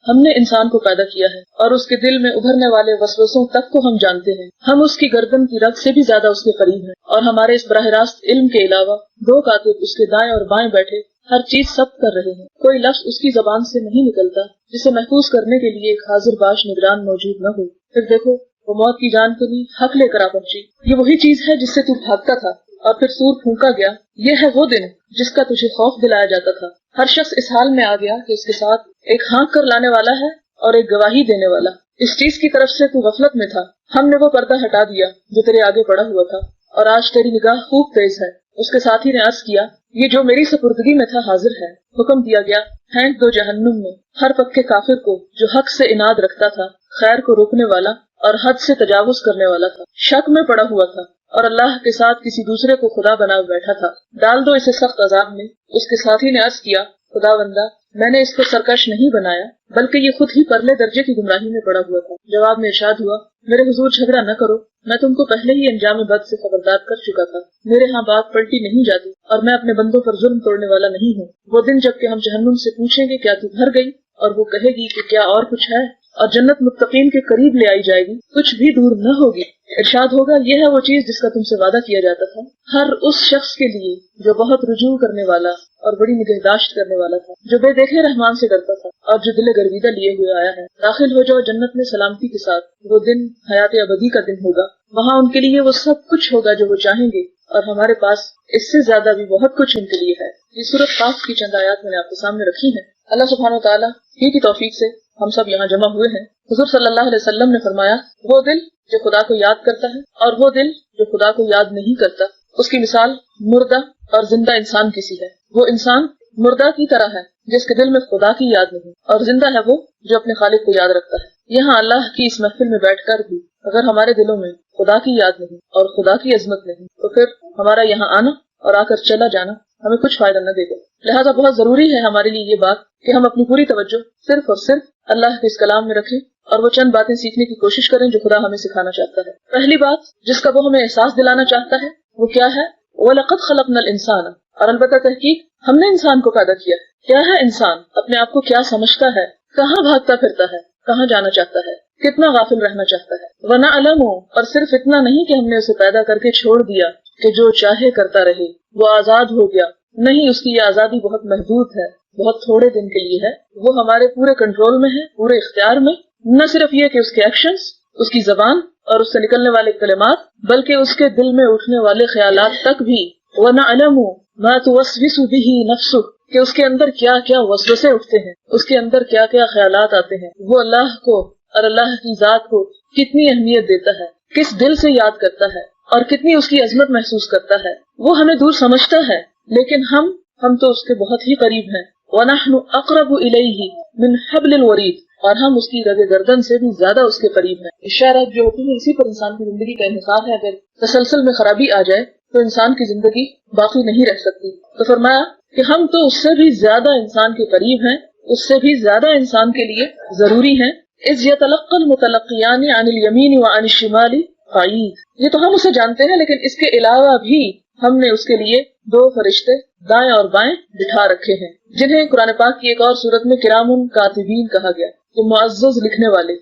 ہم نے انسان کو پیدا کیا ہے اور اس کے دل میں ابھرنے والے وسوسوں تک کو ہم جانتے ہیں. ہم اس کی گردن کی رگ سے بھی زیادہ اس کے قریب ہیں اور ہمارے اس براہ راست علم کے علاوہ 2 کاتب اس کے دائیں اور بائیں بیٹھے ہر چیز ثبت کر رہے ہیں. کوئی لفظ اس کی زبان سے نہیں نکلتا جسے محفوظ کرنے کے لیے ایک حاضر باش نگران موجود نہ ہو. پھر دیکھو وہ موت کی جان کو بھی حق لے کر آ پہنچی. یہ وہی چیز ہے جس سے تو بھاگتا تھا اور پھر سور پھونکا گیا. یہ ہے وہ دن جس کا تجھے خوف دلایا جاتا تھا. ہر شخص اس حال میں آ گیا کہ اس کے ساتھ ایک ہانک کر لانے والا ہے اور ایک گواہی دینے والا. اس چیز کی طرف سے تو غفلت میں تھا. ہم نے وہ پردہ ہٹا دیا جو تیرے آگے پڑا ہوا تھا اور آج تیری نگاہ خوب تیز ہے. اس کے ساتھی نے عرض کیا یہ جو میری سپردگی میں تھا حاضر ہے. حکم دیا گیا پھینک دو جہنم میں ہر پکے کافر کو جو حق سے اناد رکھتا تھا، خیر کو روکنے والا اور حد سے تجاوز کرنے والا تھا، شک میں پڑا ہوا تھا اور اللہ کے ساتھ کسی دوسرے کو خدا بنا بیٹھا تھا. ڈال دو اسے سخت عذاب میں. اس کے ساتھی نے عرض کیا خدا بندہ میں نے اس کو سرکش نہیں بنایا بلکہ یہ خود ہی پرلے درجے کی گمراہی میں پڑا ہوا تھا. جواب میں ارشاد ہوا میرے حضور جھگڑا نہ کرو، میں تم کو پہلے ہی انجام بد سے خبردار کر چکا تھا. میرے ہاں بات پلٹی نہیں جاتی اور میں اپنے بندوں پر ظلم توڑنے والا نہیں ہوں. وہ دن جب کہ ہم جہنم سے پوچھیں گے کیا تو بھر گئی، اور وہ کہے گی کہ کیا اور کچھ ہے، اور جنت متقین کے قریب لے آئی جائے گی، کچھ بھی دور نہ ہوگی. ارشاد ہوگا یہ ہے وہ چیز جس کا تم سے وعدہ کیا جاتا تھا، ہر اس شخص کے لیے جو بہت رجوع کرنے والا اور بڑی نگہداشت کرنے والا تھا، جو بے دیکھے رحمان سے ڈرتا تھا اور جو دل گرویدہ لیے ہوئے آیا ہے. داخل ہو جاؤ جنت میں سلامتی کے ساتھ. وہ دن حیات ابدی کا دن ہوگا. وہاں ان کے لیے وہ سب کچھ ہوگا جو وہ چاہیں گے، اور ہمارے پاس اس سے زیادہ بھی بہت کچھ ان کے لیے ہے. یہ سورۃ قاف کی چند آیات میں نے آپ کے سامنے رکھی ہیں. اللہ سبحانہ و تعالیٰ کی توفیق سے ہم سب یہاں جمع ہوئے ہیں. حضور صلی اللہ علیہ وسلم نے فرمایا وہ دل جو خدا کو یاد کرتا ہے اور وہ دل جو خدا کو یاد نہیں کرتا، اس کی مثال مردہ اور زندہ انسان کی سی ہے. وہ انسان مردہ کی طرح ہے جس کے دل میں خدا کی یاد نہیں، اور زندہ ہے وہ جو اپنے خالق کو یاد رکھتا ہے. یہاں اللہ کی اس محفل میں بیٹھ کر بھی اگر ہمارے دلوں میں خدا کی یاد نہیں اور خدا کی عظمت نہیں تو پھر ہمارا یہاں آنا اور آ کر چلا جانا ہمیں کچھ فائدہ نہ دے گا. لہٰذا بہت ضروری ہے ہمارے لیے یہ بات کہ ہم اپنی پوری توجہ صرف اور صرف اللہ کے اس کلام میں رکھیں اور وہ چند باتیں سیکھنے کی کوشش کریں جو خدا ہمیں سکھانا چاہتا ہے. پہلی بات جس کا وہ ہمیں احساس دلانا چاہتا ہے وہ کیا ہے؟ وَلَقَدْ خَلَقْنَا الْإِنسَانَ. اور البتہ تحقیق ہم نے انسان کو پیدا کیا. کیا ہے انسان؟ اپنے آپ کو کیا سمجھتا ہے؟ کہاں بھاگتا پھرتا ہے؟ کہاں جانا چاہتا ہے؟ کتنا غافل رہنا چاہتا ہے؟ وَنَعْلَمُ. اور صرف اتنا نہیں کہ ہم نے اسے پیدا کر کے چھوڑ دیا کہ جو چاہے کرتا رہے، وہ آزاد ہو گیا. نہیں، اس کی یہ آزادی بہت محدود ہے، بہت تھوڑے دن کے لیے ہے. وہ ہمارے پورے کنٹرول میں ہے، پورے اختیار میں. نہ صرف یہ کہ اس کے ایکشنز، اس کی زبان اور اس سے نکلنے والے کلمات، بلکہ اس کے دل میں اٹھنے والے خیالات تک بھی. وَنَعْلَمُ مَا تُوَسْوِسُ بِهِ نَفْسُهُ. کہ اس کے اندر کیا کیا وسوسے اٹھتے ہیں، اس کے اندر کیا کیا خیالات آتے ہیں. وہ اللہ کو اور اللہ کی ذات کو کتنی اہمیت دیتا ہے، کس دل سے یاد کرتا ہے اور کتنی اس کی عظمت محسوس کرتا ہے. وہ ہمیں دور سمجھتا ہے لیکن ہم تو اس کے بہت ہی قریب ہیں. وَنَحْنُ أَقْرَبُ إِلَيْهِ مِنْ حَبْلِ الْوَرِيدِ. اور ہم اس کی رگ گردن سے بھی زیادہ اس کے قریب ہیں. اشارت جو ہوتی ہے اسی پر انسان کی زندگی کا انحصار ہے. اگر تسلسل میں خرابی آ جائے تو انسان کی زندگی باقی نہیں رہ سکتی. تو فرمایا کہ ہم تو اس سے بھی زیادہ انسان کے قریب ہیں، اس سے بھی زیادہ انسان کے لیے ضروری ہیں. اذ يتلقى المتلقيان عن اليمين وعن الشمال قعيد. یہ تو ہم اسے جانتے ہیں لیکن اس کے علاوہ بھی ہم نے اس کے لیے 2 فرشتے دائیں اور بائیں بٹھا رکھے ہیں، جنہیں قرآن پاک کی ایک اور صورت میں کرام کاتبین کہا گیا، جو معزز لکھنے والے،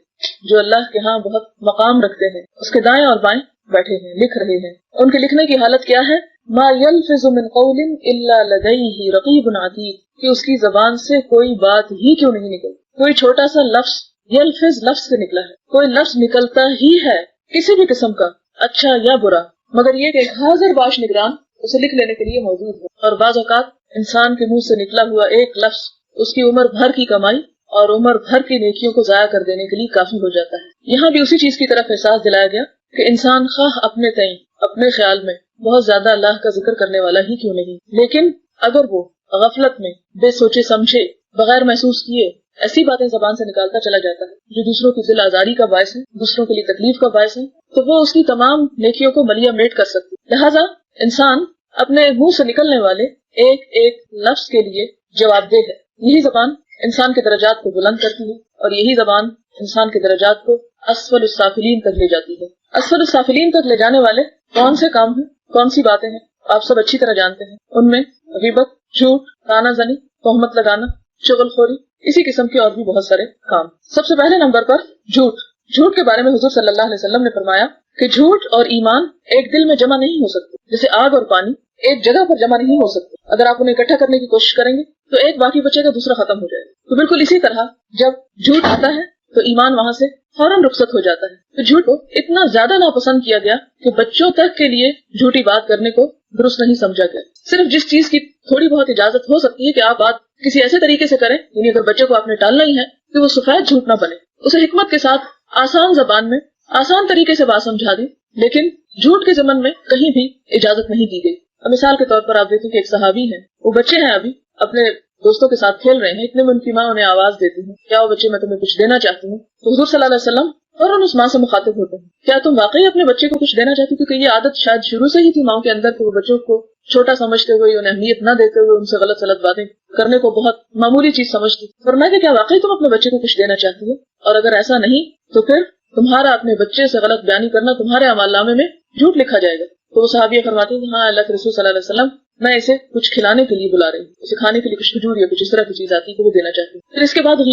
جو اللہ کے ہاں بہت مقام رکھتے ہیں. اس کے دائیں اور بائیں بیٹھے ہیں، لکھ رہے ہیں. ان کے لکھنے کی حالت کیا ہے؟ ما يلفظ من قول الا لديه رقیب عتید. کہ اس کی زبان سے کوئی بات ہی کیوں نہیں نکل، کوئی چھوٹا سا لفظ، یلفظ لفظ سے نکلا ہے، کوئی لفظ نکلتا ہی ہے کسی بھی قسم کا، اچھا یا برا، مگر یہ کہ ایک حاضر باش نگران اسے لکھ لینے کے لیے موجود ہے. اور بعض اوقات انسان کے منہ سے نکلا ہوا ایک لفظ اس کی عمر بھر کی کمائی اور عمر بھر کی نیکیوں کو ضائع کر دینے کے لیے کافی ہو جاتا ہے. یہاں بھی اسی چیز کی طرف احساس دلایا گیا کہ انسان خواہ اپنے تئیں اپنے خیال میں بہت زیادہ اللہ کا ذکر کرنے والا ہی کیوں نہیں، لیکن اگر وہ غفلت میں بے سوچے سمجھے بغیر محسوس کیے ایسی باتیں زبان سے نکالتا چلا جاتا ہے جو دوسروں کی دل آزاری کا باعث ہے، دوسروں کے لیے تکلیف کا باعث ہے، تو وہ اس کی تمام نیکیوں کو ملیا میٹ کر سکتی. لہٰذا انسان اپنے منہ سے نکلنے والے ایک ایک لفظ کے لیے جواب دہ ہے. یہی زبان انسان کے درجات کو بلند کرتی ہے اور یہی زبان انسان کے درجات کو اسفل السافلین تک لے جاتی ہے. اسفل السافلین تک لے جانے والے کون سے کام ہیں، کون سی باتیں ہیں، آپ سب اچھی طرح جانتے ہیں. ان میں غیبت، جھوٹ، طعنہ زنی، تہمت لگانا، چغل خوری، اسی قسم کے اور بھی بہت سارے کام. سب سے پہلے نمبر پر جھوٹ کے بارے میں حضور صلی اللہ علیہ وسلم نے فرمایا کہ جھوٹ اور ایمان ایک دل میں جمع نہیں ہو سکتے، جیسے آگ اور پانی ایک جگہ پر جمع نہیں ہو سکتے. اگر آپ انہیں اکٹھا کرنے کی کوشش کریں گے تو ایک باقی بچے گا، دوسرا ختم ہو جائے گا. تو بالکل اسی طرح جب جھوٹ آتا ہے تو ایمان وہاں سے فوراً رخصت ہو جاتا ہے. تو جھوٹ کو اتنا زیادہ ناپسند کیا گیا کہ بچوں تک کے لیے جھوٹی بات کرنے کو درست نہیں سمجھا گیا. صرف جس چیز کی تھوڑی بہت اجازت ہو سکتی ہے کہ آپ بات کسی ایسے طریقے سے کریں، یعنی اگر بچے کو آپ نے ٹالنا ہی ہے کہ وہ سفید جھوٹ نہ بنے، اسے حکمت کے ساتھ آسان زبان میں آسان طریقے سے بات سمجھا دی، لیکن جھوٹ کے ضمن میں کہیں بھی اجازت نہیں دی گئی. مثال کے طور پر آپ دیکھیں کہ ایک صحابی ہیں، وہ بچے ہیں، ابھی اپنے دوستوں کے ساتھ کھیل رہے ہیں، اتنے میں ان کی ماں انہیں آواز دیتی ہے، کیا وہ بچے میں تمہیں کچھ دینا چاہتی ہوں. تو حضور صلی اللہ علیہ وسلم فوراً اس ماں سے مخاطب ہوتے ہیں، کیا تم واقعی اپنے بچے کو کچھ دینا چاہتی؟ کیونکہ یہ عادت شاید شروع سے ہی تھی ماؤں کے اندر کہ وہ بچوں کو چھوٹا سمجھتے ہوئے، انہیں اہمیت نہ دیتے ہوئے ان سے غلط غلط باتیں کرنے کو بہت معمولی چیز سمجھتی. فرمایا کہ کیا واقعی تم اپنے بچے کو کچھ دینا چاہتی ہو؟ اور اگر ایسا نہیں تو پھر تمہارا اپنے بچے سے غلط بیانی کرنا تمہارے اعمال نامے میں جھوٹ لکھا جائے گا. تو وہ صحابیہ فرماتے ہیں کہ ہاں اللہ کے رسول صلی اللہ علیہ وسلم، میں اسے کچھ کھلانے کے لیے بلا رہی ہوں، اسے کھانے کے لیے کچھ کھجور یا کچھ اس طرح کی چیز آتی ہے کہ وہ دینا چاہتی ہوں. پھر اس کے بعد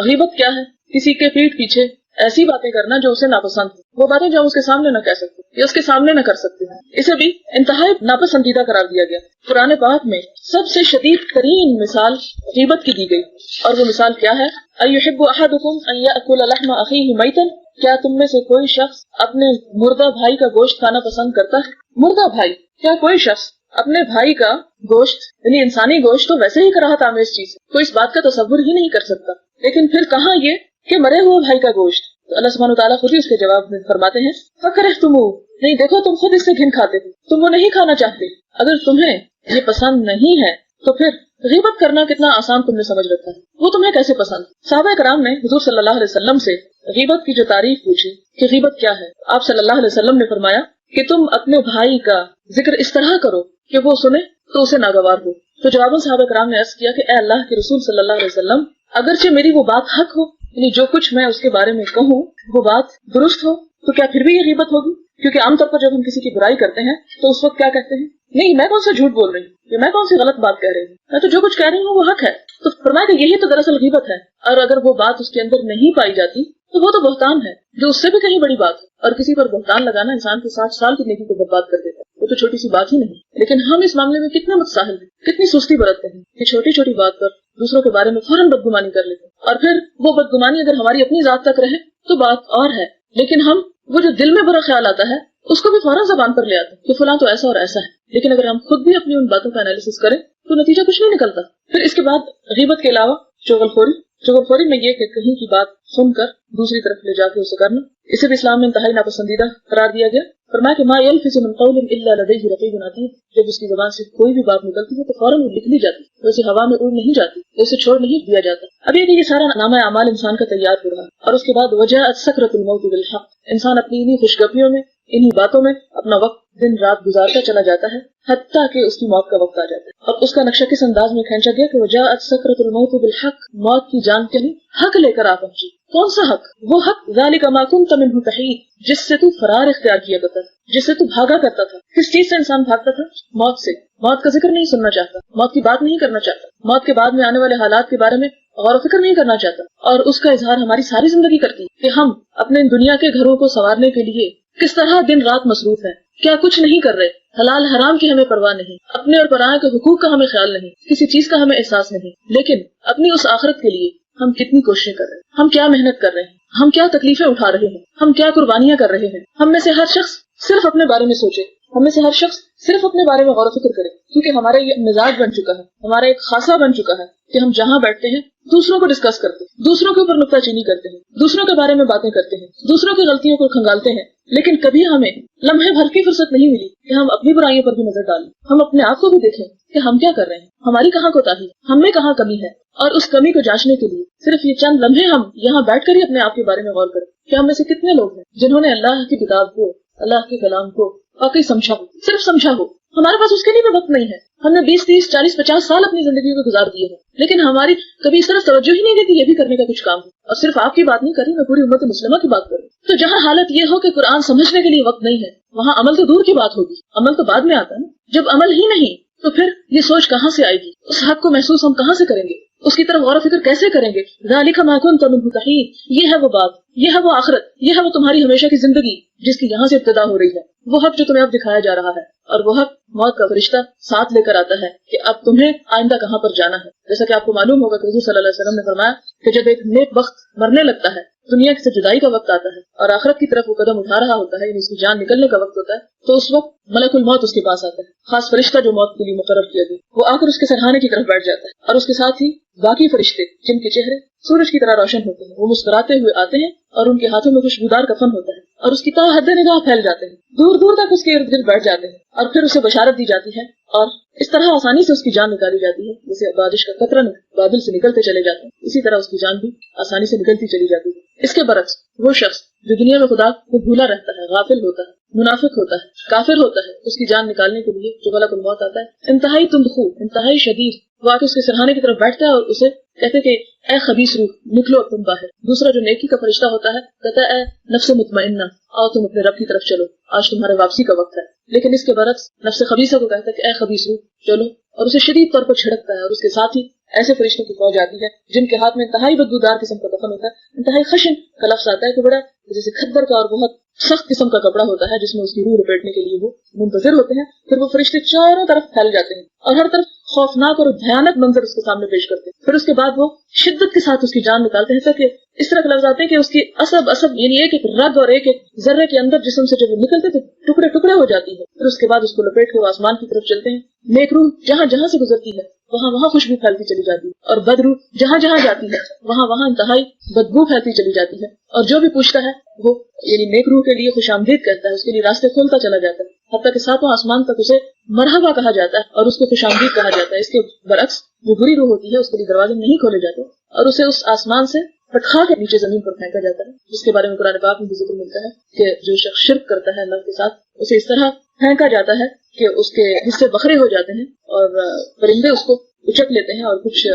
غیبت کیا ہے؟ کسی کے پیٹھ پیچھے ایسی باتیں کرنا جو اسے ناپسند ہو، وہ باتیں جو ہم اس کے سامنے نہ کہہ سکتے یا اس کے سامنے نہ کر سکتے ہیں، اسے بھی انتہائی ناپسندیدہ قرار دیا گیا. قرآن پاک میں سب سے شدید ترین مثال غیبت کی دی گئی، اور وہ مثال کیا ہے؟ ایحب احدکم ان یاکل لحم اخیہ میتا، کیا تم میں سے کوئی شخص اپنے مردہ بھائی کا گوشت کھانا پسند کرتا ہے؟ مردہ بھائی، کیا کوئی شخص اپنے بھائی کا گوشت، یعنی انسانی گوشت تو ویسے ہی کراہت آمیز چیز ہے، کوئی اس بات کا تصور ہی نہیں کر سکتا، لیکن پھر کہاں یہ کہ مرے ہوئے بھائی کا گوشت. تو اللہ سبحانہ وتعالیٰ خود ہی اس کے جواب میں فرماتے ہیں فَكَرِهْتُمُوهُ، نہیں دیکھو تم خود اس سے گھن کھاتے ہو، تم وہ نہیں کھانا چاہتے. اگر تمہیں یہ پسند نہیں ہے تو پھر غیبت کرنا کتنا آسان تم نے سمجھ رکھا ہے، وہ تمہیں کیسے پسند. صحابہ کرام نے حضور صلی اللہ علیہ وسلم سے غیبت کی جو تعریف پوچھی کہ غیبت کیا ہے، آپ صلی اللہ علیہ وسلم نے فرمایا کہ تم اپنے بھائی کا ذکر اس طرح کرو کہ وہ سنے تو اسے ناگوار ہو. تو جواباً صحابہ کرام نے عرض کیا کہ اے اللہ کے رسول صلی اللہ علیہ وسلم، اگرچہ میری وہ بات حق ہو، یعنی جو کچھ میں اس کے بارے میں کہوں وہ بات درست ہو، تو کیا پھر بھی یہ غیبت ہوگی؟ کیونکہ عام طور پر جب ہم کسی کی برائی کرتے ہیں تو اس وقت کیا کہتے ہیں؟ نہیں میں کون سا جھوٹ بول رہی ہوں، یا میں کون سی غلط بات کہہ رہی ہوں، میں تو جو کچھ کہہ رہی ہوں وہ حق ہے. تو فرمایا کہ یہی تو دراصل غیبت ہے، اور اگر وہ بات اس کے اندر نہیں پائی جاتی تو وہ تو بہتان ہے، جو اس سے بھی کہیں بڑی بات ہے. اور کسی پر بہتان لگانا انسان کے 60 سال کی نیکی کو برباد کر دیتا ہے، وہ تو چھوٹی سی بات ہی نہیں. لیکن ہم اس معاملے میں کتنے متساہل ہیں، کتنی سستی برتتے ہیں کہ چھوٹی چھوٹی بات پر دوسروں کے بارے میں فوراً بدگمانی کر لیتے ہیں. اور پھر وہ بدگمانی اگر ہماری اپنی ذات تک رہے تو بات اور ہے، لیکن ہم وہ جو دل میں برا خیال آتا ہے اس کو بھی فوراً زبان پر لے آتے ہیں کہ فلاں تو ایسا اور ایسا ہے. لیکن اگر ہم خود بھی اپنی ان باتوں کا انالیسس کریں تو نتیجہ کچھ نہیں نکلتا. پھر اس کے بعد غیبت کے علاوہ چغلخوری میں یہ کہ کہیں کی بات سن کر دوسری طرف لے جا کے اسے کرنا، اسے بھی اسلام میں انتہائی ناپسندیدہ قرار دیا گیا. فرمایا کہ ما یلفظ من قول الا لدیہ رقیب عتید، جب اس کی زبان سے کوئی بھی بات نکلتی ہے تو فوراً وہ لکھ لی جاتی ہے، ویسے ہوا میں اڑ نہیں جاتی، اسے چھوڑ نہیں دیا جاتا. اب یہ کہ یہ سارا نامہ اعمال انسان کا تیار ہو رہا، اور اس کے بعد وجاءت سکرۃ الموت بالحق، انسان اپنی انہی خوشگپیوں میں، انہی باتوں میں اپنا وقت دن رات گزارتا چلا جاتا ہے حتیٰ کہ اس کی موت کا وقت آ جاتا ہے. اور اس کا نقشہ کس انداز میں کھینچا گیا کہ وجاءت سکرۃ الموت بالحق، موت کی جان کے حق لے کر آ پہنچی. کون سا حق؟ وہ حق ذالک ما کنت منہ تحید، جس سے تو فرار اختیار کیا کرتا تھا، جس سے تو بھاگا کرتا تھا. کس چیز سے انسان بھاگتا تھا؟ موت سے. موت کا ذکر نہیں سننا چاہتا، موت کی بات نہیں کرنا چاہتا، موت کے بعد میں آنے والے حالات کے بارے میں غور و فکر نہیں کرنا چاہتا. اور اس کا اظہار ہماری ساری زندگی کرتی ہے کہ ہم اپنے دنیا کے گھروں کو سنوارنے کے لیے کس طرح دن رات مصروف ہیں، کیا کچھ نہیں کر رہے، حلال حرام کی ہمیں پرواہ نہیں، اپنے اور پرائے کے حقوق کا ہمیں خیال نہیں، کسی چیز کا ہمیں احساس نہیں. لیکن اپنی اس آخرت کے لیے ہم کتنی کوششیں کر رہے ہیں، ہم کیا محنت کر رہے ہیں، ہم کیا تکلیفیں اٹھا رہے ہیں، ہم کیا قربانیاں کر رہے ہیں. ہم میں سے ہر شخص صرف اپنے بارے میں سوچے، ہم میں سے ہر شخص صرف اپنے بارے میں غور و فکر کرے، کیونکہ ہمارا یہ مزاج بن چکا ہے، ہمارا ایک خاصہ بن چکا ہے کہ ہم جہاں بیٹھتے ہیں دوسروں کو ڈسکس کرتے ہیں، دوسروں کے اوپر نکتہ چینی کرتے ہیں، دوسروں کے بارے میں باتیں کرتے ہیں، دوسروں کی غلطیوں کو کھنگالتے ہیں. لیکن کبھی ہمیں لمحے بھر کی فرصت نہیں ملی کہ ہم اپنی برائیوں پر بھی نظر ڈالیں، ہم اپنے آپ کو بھی دیکھیں کہ ہم کیا کر رہے ہیں، ہماری کہاں کوتاہی، ہم میں کہاں کمی ہے. اور اس کمی کو جانچنے کے لیے صرف یہ چند لمحے ہم یہاں بیٹھ کر ہی اپنے آپ کے بارے میں غور کریں کہ ہم میں سے کتنے لوگ ہیں جنہوں نے اللہ کی کتاب کو، اللہ کے کلام کو واقعی سمجھا ہو، صرف سمجھا ہو. ہمارے پاس اس کے لیے بھی وقت نہیں ہے. ہم نے 20 30 40 50 سال اپنی زندگی کو گزار دیے ہیں، لیکن ہماری کبھی اس طرح توجہ ہی نہیں دیتی یہ بھی کرنے کا کچھ کام ہے. اور صرف آپ کی بات نہیں کر رہی، میں پوری امت مسلمہ کی بات کر رہی ہوں. تو جہاں حالت یہ ہو کہ قرآن سمجھنے کے لیے وقت نہیں ہے، وہاں عمل تو دور کی بات ہوگی. عمل تو بعد میں آتا ہے. جب عمل ہی نہیں تو پھر یہ سوچ کہاں سے آئے گی، اس حق کو محسوس ہم کہاں سے کریں گے، اس کی طرف غور و فکر کیسے کریں گے؟ ذالک ما کنت منہ تحید، یہ ہے وہ بات، یہ ہے وہ آخرت، یہ ہے وہ تمہاری ہمیشہ کی زندگی جس کی یہاں سے ابتدا ہو رہی ہے، وہ حق جو تمہیں اب دکھایا جا رہا ہے، اور وہ حق موت کا فرشتہ ساتھ لے کر آتا ہے کہ اب تمہیں آئندہ کہاں پر جانا ہے۔ جیسا کہ آپ کو معلوم ہوگا کہ حضور صلی اللہ علیہ وسلم نے فرمایا کہ جب ایک نیک وقت مرنے لگتا ہے، دنیا سے جدائی کا وقت آتا ہے اور آخرت کی طرف وہ قدم اٹھا رہا ہوتا ہے، یعنی اس کی جان نکلنے کا وقت ہوتا ہے، تو اس وقت ملک الموت اس کے پاس آتا ہے، خاص فرشتہ جو موت کے لیے مقرر کیا گیا، وہ آ کر اس کے سرہانے کی طرف بیٹھ جاتا ہے، اور اس کے ساتھ ہی باقی فرشتے جن کے چہرے سورج کی طرح روشن ہوتے ہیں، وہ مسکراتے ہوئے آتے ہیں اور ان کے ہاتھوں میں خوشبودار کفن ہوتا ہے، اور اس کی تا حد نگاہ پھیل جاتے ہیں، دور دور تک اس کے ارد گرد بیٹھ جاتے ہیں، اور پھر اسے بشارت دی جاتی ہے، اور اس طرح آسانی سے اس کی جان نکالی جاتی ہے جیسے بارش کا قطرہ بادل سے نکلتے چلے جاتے ہیں، اسی طرح اس کی جان بھی آسانی سے نکلتی چلی جاتی ہے۔ اس کے برعکس وہ شخص جو دنیا میں خدا کو بھولا رہتا ہے، غافل ہوتا ہے، منافق ہوتا ہے، کافر ہوتا ہے، اس کی جان نکالنے کے لیے جو ملک الموت آتا ہے، انتہائی تندخو، انتہائی شدید، وہ آ کے اس کے سرہانے کی طرف بیٹھتا ہے اور اسے کہتے کہ اے خبیث روح نکلو اب تم باہر۔ دوسرا جو نیکی کا فرشتہ ہوتا ہے کہتا ہے اے نفس مطمئنہ آؤ تم اپنے رب کی طرف چلو، آج تمہارے واپسی کا وقت ہے۔ لیکن اس کے برعکس نفس خبیثہ کو کہتا ہے کہ اے خبیث روح چلو، اور اسے شدید طور پر جھڑکتا ہے، اور اس کے ساتھ ہی ایسے فرشتوں کی فوج آتی ہے جن کے ہاتھ میں انتہائی بدبودار قسم کا کفن ہوتا ہے، انتہائی خشن کا لفظ آتا ہے کہ بڑا جیسے کھدر کا اور بہت سخت قسم کا کپڑا ہوتا ہے جس میں اس کی روح لپیٹنے کے لیے وہ منتظر ہوتے ہیں۔ پھر وہ فرشتے چاروں طرف پھیل جاتے ہیں اور ہر طرف خوفناک اور بھیانک منظر اس کے سامنے پیش کرتے ہیں۔ پھر اس کے بعد وہ شدت کے ساتھ اس کی جان نکالتے ہیں، تاکہ اس طرح کے لفظ آتے ہیں کہ اس کی عصب یعنی ایک ایک رگ اور ایک ایک ذرے کے اندر جسم سے جب وہ نکلتے تو ٹکڑے ٹکڑے ہو جاتی ہے۔ پھر اس کے بعد اس کو لپیٹ کے وہ آسمان کی طرف چلتے ہیں۔ نیک روح جہاں جہاں سے گزرتی ہے وہاں وہاں خوشبو پھیلتی چلی جاتی ہے، اور بد روح جہاں جہاں جاتی ہے وہاں وہاں انتہائی بدبو پھیلتی چلی جاتی ہے، اور جو بھی پوچھتا ہے وہ یعنی نیک روح کے لیے خوش آمدید کہتا ہے، اس کے لیے راستے کھولتا چلا جاتا ہے، حتیٰ کہ ساتواں آسمان تک اسے مرحبا کہا جاتا ہے اور اس کو خوش آمدید کہا جاتا ہے۔ اس کے برعکس جو بری روح ہوتی ہے اس کے لیے دروازے نہیں کھولے جاتے اور اسے اس آسمان سے پٹخا کے نیچے زمین پر پھینکا جاتا ہے، جس کے بارے میں قرآن پاک میں بھی ذکر ملتا ہے کہ جو شخص شرک کرتا ہے اللہ کے ساتھ اسے اس طرح پھینکا جاتا ہے کہ اس کے حصے بکھرے ہو جاتے ہیں اور پرندے اس کو اچک لیتے ہیں اور کچھ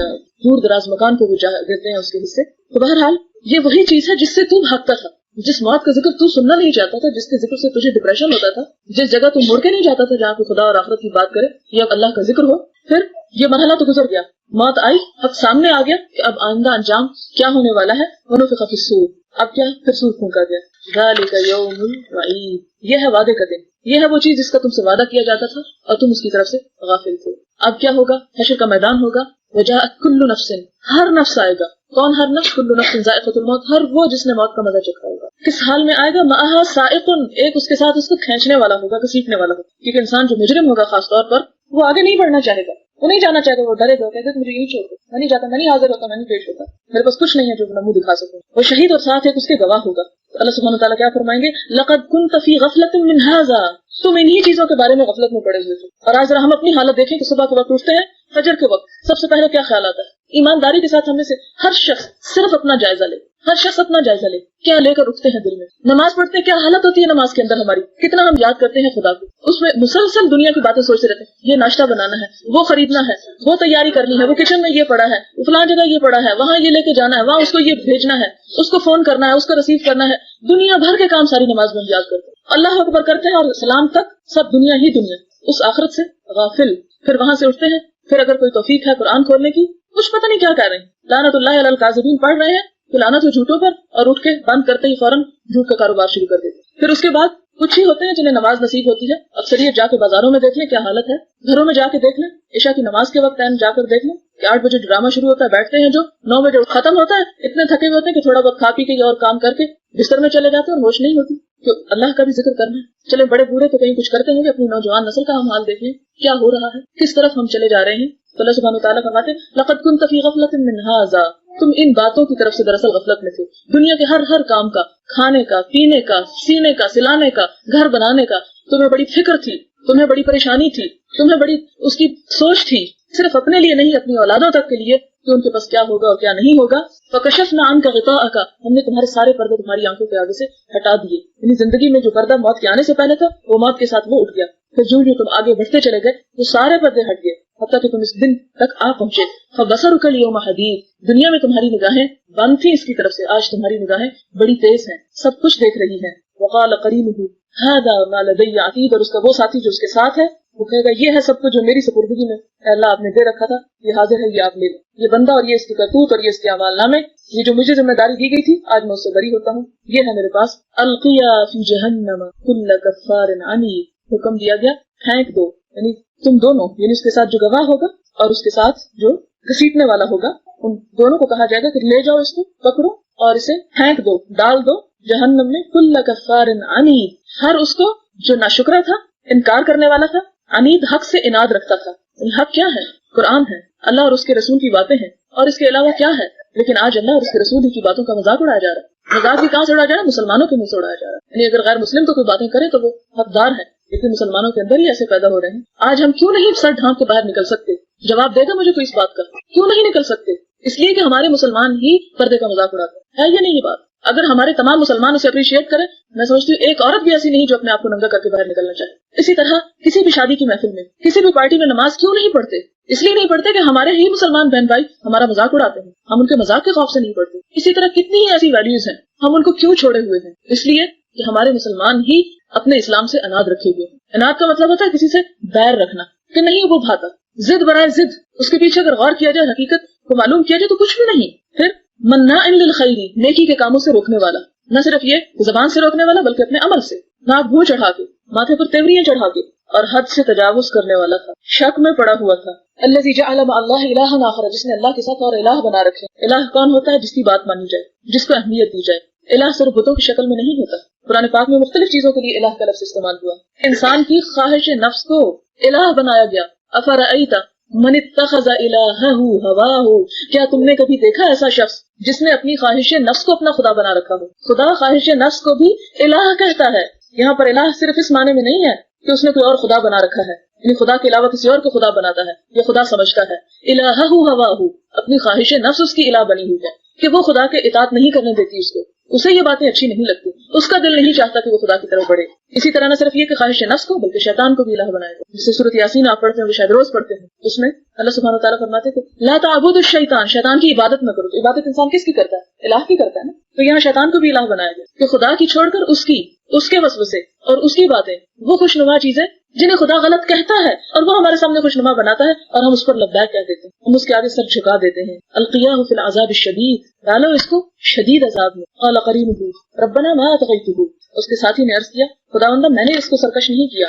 دور دراز مکان کو گرتے ہیں اس کے حصے۔ تو بہرحال یہ وہی چیز ہے جس سے تو بھاگتا تھا، جس موت کا ذکر تو سننا نہیں چاہتا تھا، جس کے ذکر سے تجھے ڈپریشن ہوتا تھا، جس جگہ تو مڑ کے نہیں جاتا تھا جہاں کوئی خدا اور آخرت کی بات کرے یا اللہ کا ذکر ہو۔ پھر یہ مرحلہ تو گزر گیا، موت آئی، اب سامنے آ گیا کہ اب آئندہ انجام کیا ہونے والا ہے۔ ونفخ فی الصور، اب کیا؟ پھر سور پھونکا گیا۔ ذالک یوم الوعید، یہ ہے وعدے کا دن، یہ ہے وہ چیز جس کا تم سے وعدہ کیا جاتا تھا اور تم اس کی طرف سے غافل تھے۔ اب کیا ہوگا؟ حشر کا میدان ہوگا، وجاءت کل نفس، ہر نفس آئے گا۔ کون ہر نفس؟ کل نفس ذائقۃ الموت، ہر وہ جس نے موت کا مزہ چکھا ہوگا۔ کس حال میں آئے گا؟ معہا سائق، ایک اس کے ساتھ اس کو کھینچنے والا ہوگا، گھسیٹنے والا ہوگا، کیونکہ انسان جو مجرم ہوگا خاص طور پر وہ آگے نہیں بڑھنا چاہے گا، وہ نہیں جانا چاہے گا، وہ ڈرے گا، کہتے مجھے یہی چھوڑ دو، میں نہیں جاتا، میں نہیں حاضر ہوتا، میں نہیں پیش ہوتا، میرے پاس کچھ نہیں ہے جو میں منہ دکھا سکوں۔ وہ شہید اور ساتھ ایک اس کے گواہ ہوگا۔ تو اللہ سبحانہ وتعالیٰ کیا فرمائیں گے؟ لقد كنت في غفلة من هذا، تم انہی چیزوں کے بارے میں غفلت میں پڑے ہوئے تھے۔ اور آج ذرا ہم اپنی حالت دیکھیں کہ صبح کے وقت اٹھتے ہیں، فجر کے وقت سب سے پہلے کیا خیال آتا ہے؟ ایمانداری کے ساتھ ہمیں سے ہر شخص صرف اپنا جائزہ لے، ہر شخص اپنا جائزہ لے، کیا لے کر اٹھتے ہیں دل میں؟ نماز پڑھتے ہیں، کیا حالت ہوتی ہے نماز کے اندر ہماری؟ کتنا ہم یاد کرتے ہیں خدا کو، اس میں مسلسل دنیا کی باتیں سوچتے رہتے ہیں، یہ ناشتہ بنانا ہے، وہ خریدنا ہے، وہ تیاری کرنی ہے، وہ کچن میں یہ پڑا ہے، فلاں جگہ یہ پڑا ہے، وہاں یہ لے کے جانا ہے، وہاں اس کو یہ بھیجنا ہے، اس کو فون کرنا ہے، اس کو ریسیو کرنا ہے، دنیا بھر کے کام ساری نماز میں یاد کرتے ہیں، اللہ اکبر کرتے ہیں اور سلام تک سب دنیا ہی دنیا، اس آخرت سے غافل۔ پھر وہاں سے اٹھتے ہیں، پھر اگر کوئی توفیق ہے قرآن کھولنے کی، کچھ پتہ نہیں کیا کہہ رہے ہیں، لعنت اللہ علی الکاذبین پڑھ رہے ہیں تو لعنت ہو جھوٹوں پر، اور اٹھ کے بند کرتے ہی فوراً جھوٹ کا کاروبار شروع کر دیتے۔ پھر اس کے بعد کچھ ہی ہوتے ہیں جنہیں نماز نصیب ہوتی ہے، اکثریت جا کے بازاروں میں دیکھ لیں کیا حالت ہے، گھروں میں جا کے دیکھ لیں، عشاء کی نماز کے وقت جا کر دیکھ لیں کہ 8 بجے ڈرامہ شروع ہوتا ہے، بیٹھتے ہیں جو 9 بجے ختم ہوتا ہے، اتنے تھکے ہوئے ہوتے ہیں کہ تھوڑا بہت کھا پی کے اور کام کر کے بستر میں چلے جاتے ہیں اور ہوش نہیں ہوتی کہ اللہ کا بھی ذکر کرنا ہے۔ چلے بڑے بوڑھے تو کہیں کچھ کرتے ہیں کہ اپنی نوجوان نسل کا ہم حال دیکھ لیں کیا ہو رہا ہے، کس طرف ہم چلے جا رہے ہیں۔ تو اللہ سبحانہ وتعالیٰ فرماتے ہیں لقد كنت في غفلة من هذا، تم ان باتوں کی طرف سے دراصل غفلت میں تھے، دنیا کے ہر کام کا، کھانے کا، پینے کا، سینے کا، سلانے کا، گھر بنانے کا تمہیں بڑی فکر تھی، تمہیں بڑی پریشانی تھی، تمہیں بڑی اس کی سوچ تھی، صرف اپنے لیے نہیں اپنی اولادوں تک کے لیے کہ ان کے پاس کیا ہوگا اور کیا نہیں ہوگا۔ فکشفنا عنک غطاءک، ہم نے تمہارے سارے پردے تمہاری آنکھوں کے آگے سے ہٹا دیے، یعنی زندگی میں جو پردہ موت کے آنے سے پہلے تھا وہ موت کے ساتھ وہ اٹھ گیا۔ پھر جو تم آگے بڑھتے چلے گئے وہ سارے پردے ہٹ گئے حتیٰ کہ تم اس دن تک آ پہنچے۔ فبصرک اليوم حدید، دنیا میں تمہاری نگاہیں بند تھی اس کی طرف سے، آج تمہاری نگاہیں بڑی تیز ہیں، سب کچھ دیکھ رہی ہیں۔ وقال قرینہ ھذا ما لدی عتید، اور اس کا وہ ساتھی جو اس کے ساتھ ہے وہ کہے گا یہ ہے سب کچھ جو میری سپردگی میں اللہ آپ نے دے رکھا تھا، یہ حاضر ہے، یہ آپ لے لیں، یہ بندہ اور یہ اس کی کرتوت اور یہ اس کے اعمال نامے، یہ جو مجھے ذمہ داری دی گئی تھی آج میں اس سے بری ہوتا ہوں، یہ ہے میرے پاس۔ القیا فی جہنم کل کفار عنید، حکم دیا گیا پھینک دو، یعنی تم دونوں، یعنی اس کے ساتھ جو گواہ ہوگا اور اس کے ساتھ جو گھسیٹنے والا ہوگا، ان دونوں کو کہا جائے گا کہ لے جاؤ اس کو، پکڑو اور اسے پھینک دو، ڈال دو جہنم میں، کل کفار عنید، ہر اس کو جو ناشکرا تھا، انکار کرنے والا تھا، عنید حق سے اناد رکھتا تھا۔ حق کیا ہے؟ قرآن ہے، اللہ اور اس کے رسول کی باتیں ہیں، اور اس کے علاوہ کیا ہے؟ لیکن آج اللہ اور اس کے رسول کی باتوں کا مذاق اڑایا جا رہا ہے۔ مذاق بھی کہاں سے اڑایا جا رہا ہے؟ مسلمانوں کے منہ سے اڑایا جا رہا ہے، یعنی اگر غیر مسلم تو کوئی باتیں کرے تو وہ حقدار ہے، لیکن مسلمانوں کے اندر ہی ایسے پیدا ہو رہے ہیں۔ آج ہم کیوں نہیں سر ڈھانپ کے باہر نکل سکتے؟ جواب دے گا مجھے کوئی اس بات کا؟ کیوں نہیں نکل سکتے؟ اس لیے کہ ہمارے مسلمان ہی پردے کا مذاق اڑاتے ہیں، یہ نہیں یہ بات۔ اگر ہمارے تمام مسلمان اسے اپریشیٹ کریں، میں سمجھتی ہوں ایک عورت بھی ایسی نہیں جو اپنے آپ کو ننگا کر کے باہر نکلنا چاہے۔ اسی طرح کسی بھی شادی کی محفل میں، کسی بھی پارٹی میں نماز کیوں نہیں پڑھتے؟ اس لیے نہیں پڑھتے کہ ہمارے ہی مسلمان بہن بھائی ہمارا مذاق اڑاتے ہیں، ہم ان کے مذاق کے خوف سے نہیں پڑھتے۔ اسی طرح کتنی ہی ایسی ویلیوز ہیں، ہم ان کو کیوں چھوڑے ہوئے ہیں؟ اس لیے کہ ہمارے مسلمان ہی اپنے اسلام سے اناد رکھے ہوئے ہیں۔ اناد کا مطلب ہوتا ہے کسی سے بیر رکھنا، کہ نہیں وہ بھاتا، ضد برائے ضد، اس کے پیچھے اگر غور کیا جائے، حقیقت کو معلوم کیا جائے تو کچھ بھی نہیں۔ پھر مناع للخیر، نیکی کے کاموں سے روکنے والا، نہ صرف یہ زبان سے روکنے والا بلکہ اپنے عمل سے، ناک بھو چڑھا کے، ماتھے پر تیوریاں چڑھا کے، اور حد سے تجاوز کرنے والا تھا، شک میں پڑا ہوا تھا۔ الذی جعل مع اللہ الہا آخر، جس نے اللہ کے ساتھ اور الہ بنا رکھے۔ الہ کون ہوتا ہے؟ جس کی بات مانی جائے، جس کو اہمیت دی جائے۔ الہ صرف بتوں کی شکل میں نہیں ہوتا، قرآن پاک میں مختلف چیزوں کے لیے الہ کا لفظ استعمال ہوا۔ انسان کی خواہش نفس کو الہ بنایا گیا۔ افرأیت من اتخذ الہہ ہواہ، کیا تم نے کبھی دیکھا ایسا شخص جس نے اپنی خواہش نفس کو اپنا خدا بنا رکھا ہو؟ خدا خواہش نفس کو بھی الہ کہتا ہے۔ یہاں پر الہ صرف اس معنی میں نہیں ہے کہ اس نے کوئی اور خدا بنا رکھا ہے، یعنی خدا کے علاوہ کسی اور کو خدا بناتا ہے، یہ خدا سمجھتا ہے۔ الہہ ہواہ، اپنی خواہش نفس اس کی الہ بنی ہوئی ہے کہ وہ خدا کے اطاعت نہیں کرنے دیتی اس کو، اسے یہ باتیں اچھی نہیں لگتی، اس کا دل نہیں چاہتا کہ وہ خدا کی طرف بڑھے۔ اسی طرح نہ صرف یہ کہ خواہش نفس کو بلکہ شیطان کو بھی الہ بنایا گیا، جسے سورۃ یاسین آپ پڑھتے ہیں، وہ شاید روز پڑھتے ہیں، اس میں اللہ سبحانہ وتعالیٰ فرماتے ہیں کہ لا تعبدوا الشیطان، شیطان کی عبادت نہ کرو۔ تو عبادت انسان کس کی کرتا ہے؟ الہ کی کرتا ہے نا۔ تو یہاں شیطان کو بھی الہ بنایا گیا کہ خدا کی چھوڑ کر اس کے وسوسے اور اس کی باتیں، وہ خوشنما چیزیں جنہیں خدا غلط کہتا ہے اور وہ ہمارے سامنے خوشنما بناتا ہے اور ہم اس پر لبیک کہہ دیتے ہیں، ہم اس کے آگے سر جھکا دیتے ہیں۔ القیاہ فی العذاب الشدید، ڈالو اس کو شدید عذاب میں۔ قال قرینہ ربنا ما اطغیتہ، اس کے ساتھی نے عرض کیا خداوندہ میں نے اس کو سرکش نہیں کیا،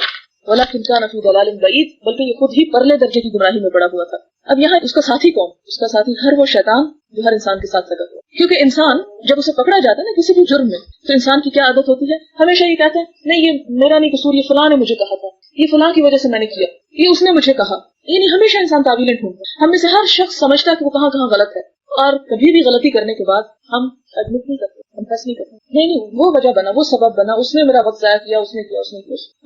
ولکن کان فی ضلال بعید، بلکہ یہ خود ہی پرلے درجے کی گمراہی میں پڑا ہوا تھا۔ اب یہاں اس کا ساتھی کون؟ اس کا ساتھی ہر وہ شیطان جو ہر انسان کے ساتھ لگا ہوا، کیونکہ انسان جب اسے پکڑا جاتا ہے نا کسی بھی جرم میں، تو انسان کی کیا عادت ہوتی ہے؟ ہمیشہ یہ کہتے ہیں نہیں یہ میرا نہیں قصور، یہ فلاں نے مجھے کہا تھا، یہ فلاں کی وجہ سے میں نے کیا، یہ اس نے مجھے کہا، یعنی ہمیشہ انسان تعویلیں ڈھونڈتا ہے۔ ہم میں سے ہر شخص سمجھتا ہے کہ وہ کہاں کہاں غلط ہے، اور کبھی بھی غلطی کرنے کے بعد ہم ایڈمٹ نہیں کرتے، ہم فیصلہ نہیں کرتے، نہیں وہ وجہ بنا، وہ سبب بنا، اس نے میرا وقت ضائع کیا، اس نے کیا،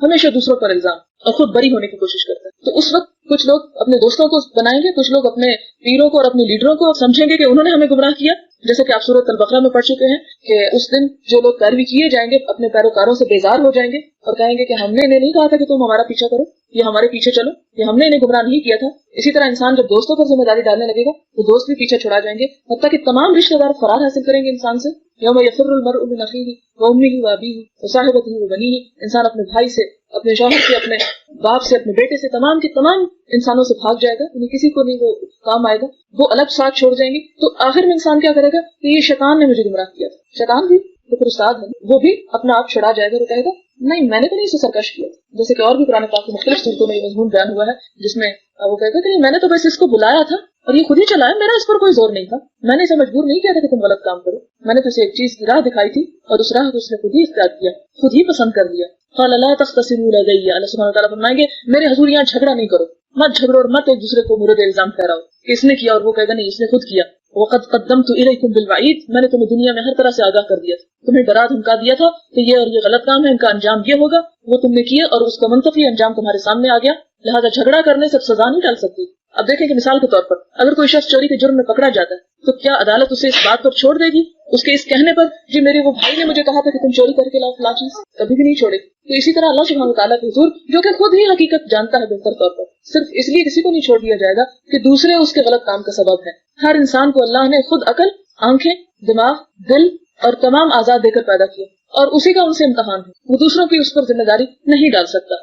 ہمیشہ دوسروں پر الزام، اور خود بری ہونے کی کوشش کرتا ہے۔ تو اس وقت کچھ لوگ اپنے دوستوں کو بنائیں گے، کچھ لوگ اپنے پیروں کو اور اپنے لیڈروں کو سمجھیں گے کہ انہوں نے ہمیں گمراہ کیا، جیسے کہ آپ سورۃ البقرہ میں پڑھ چکے ہیں کہ اس دن جو لوگ پیروی کیے جائیں گے اپنے پیروکاروں سے بیزار ہو جائیں گے اور کہیں گے کہ ہم نے انہیں نہیں کہا تھا کہ تم ہمارا پیچھا کرو، یہ ہمارے پیچھے چلو، یہ ہم نے انہیں گمراہ نہیں کیا تھا۔ اسی طرح انسان جب دوستوں پر ذمہ داری ڈالنے لگے گا تو دوست بھی پیچھے چھڑا جائیں گے، حتیٰ کہ تمام رشتہ دار فرار حاصل کریں گے انسان سے۔ یوم یفر المرء من اخیہ وامہ وابیہ وصاحبتہ وبنیہ، انسان اپنے بھائی سے، اپنے شوہر سے، اپنے باپ سے، اپنے بیٹے سے، تمام کے تمام انسانوں سے بھاگ جائے گا، یعنی کسی کو نہیں وہ کام آئے گا، وہ الگ ساتھ چھوڑ جائیں گے۔ تو آخر میں انسان کیا کرے گا کہ یہ شیطان نے مجھے گمراہ کیا تھا، شیطان بھی تو پھر استاد ہے، وہ بھی اپنا آپ چھڑا جائے گا اور کہے گا نہیں میں نے تو نہیں اسے سرکش کیا، جیسے کہ اور بھی قرآن پاک کی مختلف صورتوں میں یہ مضمون بیان ہوا ہے جس میں وہ کہے گا کہ نہیں میں نے تو بس اس کو بلایا تھا اور یہ خود ہی چلا ہے، میرا اس پر کوئی زور نہیں تھا، میں نے اسے مجبور نہیں کیا تھا کہ تم غلط کام کرو، میں نے تو اسے ایک چیز کی راہ دکھائی تھی اور اس راہ کو اس نے خود ہی اختیار کیا، خود ہی پسند کر لیا۔ قال لا تختصموا لدي، اللہ سبحانہ وتعالیٰ فرمائیں گے میرے حضور یہاں جھگڑا نہیں کرو، مت جھگڑو اور مت ایک دوسرے کو مورد الزام ٹھہراؤ کہ اس نے کیا اور وہ کہے گا نہیں اس نے خود کیا۔ وقد قدمت الیکم بالوعید، میں نے تمہیں دنیا میں ہر طرح سے آگاہ کر دیا تھا، تمہیں ڈرا دھمکا دیا تھا کہ یہ اور یہ غلط کام ہے، ان کا انجام یہ ہوگا، وہ تم نے کیا اور اس کا منطقی انجام تمہارے سامنے آ گیا، لہذا جھگڑا کرنے سے سزا نہیں ٹال سکتی۔ اب دیکھیں کہ مثال کے طور پر اگر کوئی شخص چوری کے جرم میں پکڑا جاتا ہے تو کیا عدالت اسے اس بات پر چھوڑ دے گی، اس کے اس کہنے پر جی میرے وہ بھائی نے مجھے کہا تھا کہ تم چوری کر کے لاؤ فلاں چیز، کبھی بھی نہیں چھوڑے گی۔ تو اسی طرح اللہ سبحانہ وتعالیٰ کے حضور جو کہ خود ہی حقیقت جانتا ہے بہتر طور پر، صرف اس لیے کسی کو نہیں چھوڑ دیا جائے گا کہ دوسرے اس کے غلط کام کا سبب ہے۔ ہر انسان کو اللہ نے خود عقل، آنکھیں، دماغ، دل اور تمام آزاد دے کر پیدا کیا اور اسی کا ان سے امتحان ہے، وہ دوسروں کی اس پر ذمہ داری نہیں ڈال سکتا۔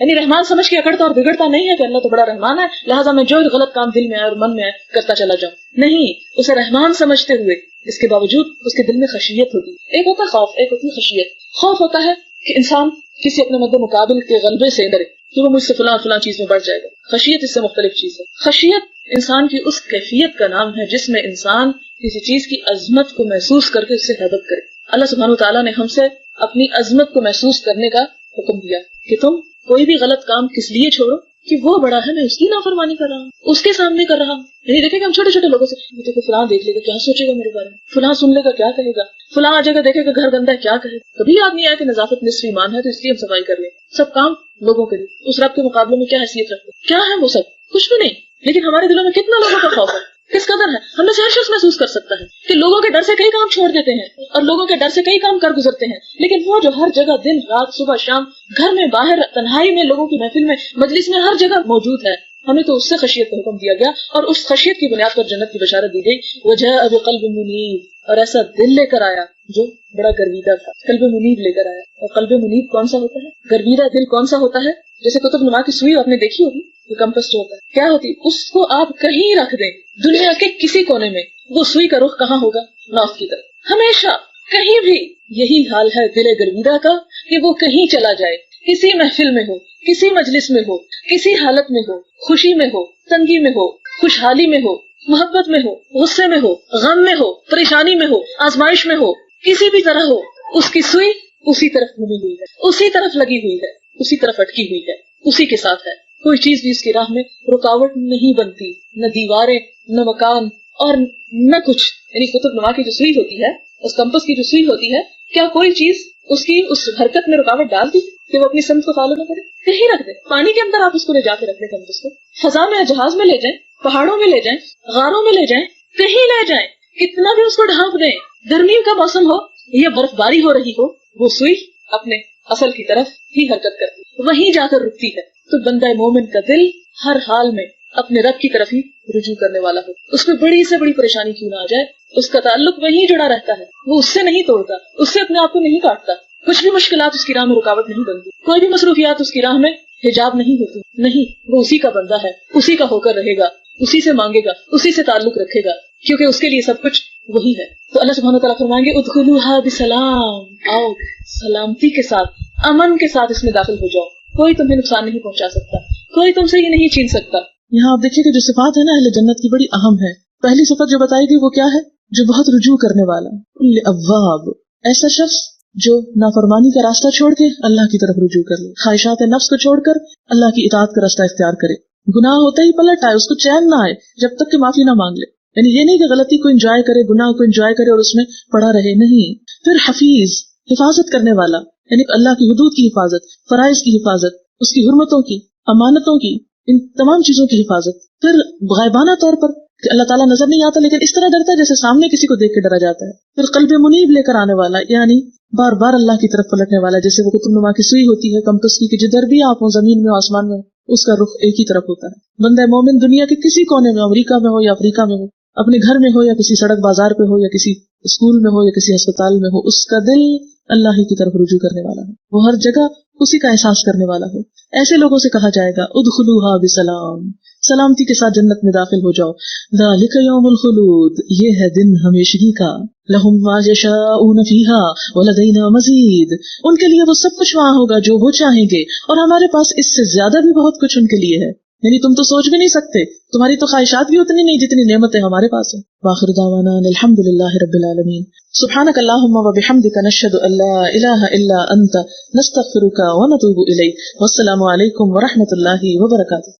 یعنی رحمان سمجھ کے اکڑتا اور بگڑتا نہیں ہے کہ اللہ تو بڑا رحمان ہے لہٰذا میں جو غلط کام دل میں آئے اور من میں آئے کرتا چلا جاؤں. نہیں، اسے رحمان سمجھتے ہوئے اس کے باوجود اس کے دل میں خشیت ہوتی. ایک ہوتا ہے خوف، ایک ہوتی ہے خشیت. خوف ہوتا ہے کہ انسان کسی اپنے مد مقابل کے غلبے سے ڈرے کہ وہ مجھ سے فلاں فلاں چیز میں بڑھ جائے گا. خشیت اس سے مختلف چیز ہے. خشیت انسان کی اس کیفیت کا نام ہے جس میں انسان کسی چیز کی عظمت کو محسوس کر کے اس سے حیبت کرے. اللہ سبحانہ وتعالیٰ نے ہم سے اپنی عظمت کو محسوس کرنے کا حکم دیا کہ تم کوئی بھی غلط کام کس لیے چھوڑو کہ وہ بڑا ہے، میں اس کی نافرمانی کر رہا ہوں، اس کے سامنے کر رہا ہوں. یعنی دیکھیں کہ ہم چھوٹے چھوٹے لوگوں سے دیکھو فلاں دیکھ لے گا کیا سوچے گا میرے بارے میں، فلاں سن لے گا کیا کہے گا، فلاں آ جائے گا دیکھے گا گھر گندا ہے کیا کہے گا. کبھی یاد نہیں آیا کہ نظافت نصف ایمان ہے تو اس لیے ہم صفائی کر لیں. سب کام لوگوں کے لیے، اس رب کے مقابلے میں کیا حیثیت رکھتے، کیا ہے وہ سب کچھ بھی نہیں. لیکن ہمارے دلوں میں کتنا لوگوں کا خوف ہے، کس قدر ہے. ہم میں سے ہر شخص محسوس کر سکتا ہے کہ لوگوں کے ڈر سے کئی کام چھوڑ دیتے ہیں اور لوگوں کے ڈر سے کئی کام کر گزرتے ہیں. لیکن وہ جو ہر جگہ دن رات صبح شام گھر میں باہر تنہائی میں لوگوں کی محفل میں مجلس میں ہر جگہ موجود ہے، ہمیں تو اس سے خشیت کا حکم دیا گیا اور اس خشیت کی بنیاد پر جنت کی بشارت دی گئی. وجاء بقلب منیب، اور ایسا دل لے کر آیا جو بڑا گرویدہ تھا. قلب منیب لے کر آیا. اور قلب منیب کون سا ہوتا ہے؟ گرویدہ دل کون سا ہوتا ہے؟ جیسے قطب نما کی سوئی آپ نے دیکھی ہوگی، یہ کمپس جو ہوتا ہے کیا ہوتی، اس کو آپ کہیں رکھ دیں دنیا کے کسی کونے میں، وہ سوئی کا رخ کہاں ہوگا؟ نارتھ کی طرف. ہمیشہ کہیں بھی یہی حال ہے دل گرویدہ کا کہ وہ کہیں چلا جائے، کسی محفل میں ہو، کسی مجلس میں ہو، کسی حالت میں ہو، خوشی میں ہو، تنگی میں ہو، خوشحالی میں ہو، محبت میں ہو، غصے میں ہو، غم میں ہو، پریشانی میں ہو، آزمائش میں ہو، کسی بھی طرح ہو، اس کی سوئی اسی طرف گھومی ہوئی ہے، اسی طرف لگی ہوئی ہے، اسی طرف اٹکی ہوئی ہے، اسی کے ساتھ ہے. کوئی چیز بھی اس کی راہ میں رکاوٹ نہیں بنتی، نہ دیواریں، نہ مکان اور نہ کچھ. یعنی قطب نما کی جو سوئی ہوتی ہے، اس کمپس کی جو سوئی ہوتی ہے، کیا کوئی چیز اس کی اس حرکت میں رکاوٹ ڈال دی کہ وہ اپنی سمت کو فالو نہ کرے؟ کہیں رکھ دے. پانی کے اندر آپ اس کو لے جا کے رکھ دیں کمپس کو، فضا میں جہاز میں لے جائیں، پہاڑوں میں لے جائیں، غاروں میں لے جائیں، کہیں لے جائیں، کتنا بھی اس کو ڈھانپ دیں، گرمیوں کا موسم ہو یا برف باری ہو رہی ہو، وہ سوئی اپنے اصل کی طرف ہی حرکت کرتی، وہیں جا کر رکتی ہے. تو بندہ مومن کا دل ہر حال میں اپنے رب کی طرف ہی رجوع کرنے والا ہو. اس میں بڑی سے بڑی پریشانی کیوں نہ آ جائے، اس کا تعلق وہیں جڑا رہتا ہے، وہ اس سے نہیں توڑتا، اس سے اپنے آپ کو نہیں کاٹتا. کچھ بھی مشکلات اس کی راہ میں رکاوٹ نہیں بنتی، کوئی بھی مصروفیات اس کی راہ میں حجاب نہیں ہوتی. نہیں، وہ اسی کا بندہ ہے، اسی کا ہو کر رہے گا، اسی سے مانگے گا، اسی سے تعلق رکھے گا، کیونکہ اس کے لیے سب کچھ وہی ہے. تو اللہ سبحانہ وتعالیٰ فرمائیں گے ادخلوها بسلام، آؤ سلامتی کے ساتھ، امن کے ساتھ اس میں داخل ہو جاؤ، کوئی تمہیں نقصان نہیں پہنچا سکتا، کوئی تم سے یہ نہیں چھین سکتا. یہاں آپ دیکھیے کہ جو صفات ہے نا اہل جنت کی بڑی اہم ہے. پہلی صفت جو بتائی گئی وہ کیا ہے؟ جو بہت رجوع کرنے والا. اواب، ایسا شخص جو نافرمانی کا راستہ چھوڑ کے اللہ کی طرف رجوع کر لے، خواہشات نفس کو چھوڑ کر اللہ کی اطاعت کا راستہ اختیار کرے، گناہ ہوتے ہی پلٹ آئے، اس کو چین نہ آئے جب تک کہ معافی نہ مانگ لے. یعنی یہ نہیں کہ غلطی کو انجوائے کرے، گناہ کو انجوائے کرے اور اس میں پڑا رہے، نہیں. پھر حفیظ، حفاظت کرنے والا، یعنی اللہ کی حدود کی حفاظت، فرائض کی حفاظت، اس کی حرمتوں کی، امانتوں کی، ان تمام چیزوں کی حفاظت. پھر غائبانہ طور پر کہ اللہ تعالیٰ نظر نہیں آتا لیکن اس طرح ڈرتا ہے جیسے سامنے کسی کو دیکھ کے ڈرا جاتا ہے. پھر قلب منیب لے کر آنے والا، یعنی بار بار اللہ کی طرف پلٹنے والا، جیسے وہ قطب نما کی سوئی ہوتی ہے کمپس کی کہ جدھر بھی آپ ہوں، زمین میں ہو، آسمان میں ہو، اس کا رخ ایک ہی طرف ہوتا ہے. بندہ مومن دنیا کے کسی کونے میں، امریکہ میں ہو یا افریقہ میں ہو، اپنے گھر میں ہو یا کسی سڑک بازار پہ ہو یا کسی اسکول میں ہو یا کسی ہسپتال میں ہو، اس کا دل اللہ ہی کی طرف رجوع کرنے والا ہے، وہ ہر جگہ اسی کا احساس کرنے والا ہو. ایسے لوگوں سے کہا جائے گا ادخلوها بسلام، سلامتی کے ساتھ جنت میں داخل ہو جاؤ. ذالک یوم الخلود، یہ ہے دن ہمیشگی کا. لہم ما یشاؤون فیہا ولدینا مزید، ان کے لیے وہ سب کچھ وہاں ہوگا جو وہ چاہیں گے، اور ہمارے پاس اس سے زیادہ بھی بہت کچھ ان کے لیے ہے. یعنی تم تو سوچ بھی نہیں سکتے، تمہاری تو خواہشات بھی اتنی نہیں جتنی نعمتیں ہمارے پاس ہیں. وآخر دعوانا الحمد للہ رب العالمین. سبحانک اللہم وبحمدک، نشہد ان لا الہ الا انت، نستغفرک ونتوب الیک. والسلام علیکم ورحمۃ اللہ وبرکاتہ.